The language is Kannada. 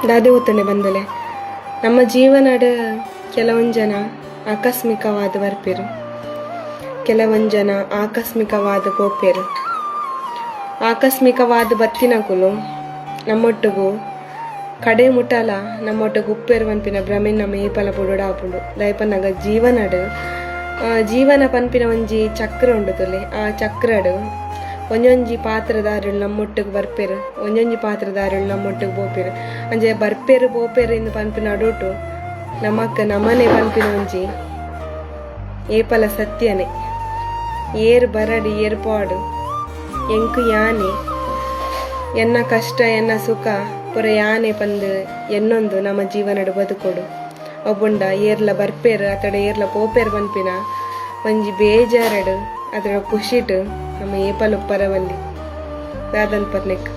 ದಾದೆ ಉತ್ತಣೆ ಬಂದಲೆ ನಮ್ಮ ಜೀವನಡ್ ಕೆಲವೊಂದು ಜನ ಆಕಸ್ಮಿಕವಾದ ಬರ್ಪೇರು, ಕೆಲವೊಂದು ಜನ ಆಕಸ್ಮಿಕವಾದ ಪೋಪೇರು. ಆಕಸ್ಮಿಕವಾದ ಬತ್ತಿನಕುಲು ನಮ್ಮೊಟ್ಟಿಗೂ ಕಡೆ ಮುಟ್ಟಲ ನಮ್ಮೊಟ್ಟಿಗೆ ಉಪ್ಪೇರು ಪನ್ಪಿನ ಭ್ರಮೆನ್ ನಮ್ಮ ಏಪಲ ಪುಡುಡಾಪುಂಡು ದಯಪನ್ನಾಗ ಜೀವನ ಪನ್ಪಿನ ಒಂಜಿ ಚಕ್ರ ಉಂಡುತ್ತಲೆ. ಆ ಚಕ್ರಡ್ ಒಂಜೊಂಜಿ ಪಾತ್ರದಾರುಳು ನಮ್ಮೊಟ್ಟಿಗೆ ಬರ್ಪೇರು, ಒಂಜೊಂಜಿ ಪಾತ್ರದಾರುಳು ನಮ್ಮೊಟ್ಟಿಗೆ ಬೋಪೇರು. ಅಂಜೆ ಬರ್ಪೇರು ಬೋಪೇರು ಎಂದು ಪನ್ಪಿನ ಅಡೋಟು ನಮ್ಮನೆ ಪನ್ಪಿನ ಒಂಜಿ ಏಪಲ ಸತ್ಯನೇ. ಏರ್ ಬರಡಿ ಏರ್ ಪಾಡು ಎಂಕು ಯಾನೆ ಎನ್ನ ಕಷ್ಟ ಎನ್ನ ಸುಖ ಪುರ ಯಾನೆ ಪಂದು ಎನ್ನೊಂದು ನಮ್ಮ ಜೀವನಡು ಬದುಕೊಡು ಒಬ್ಬುಂಡ ಏರ್ಲ ಬರ್ಪೇರು ಅತಡೆ ಏರ್ಲ ಪೋಪೇರು ಪನ್ಪಿನ ಒಂಜಿ ಬೇಜಾರಡು ಅದರ ಖುಷಿಟ್ ನಮ್ಮ ಏಪಲು ಪರವಲ್ಲಿ ದಾದನ್ ಪರ್ನೆಕ್.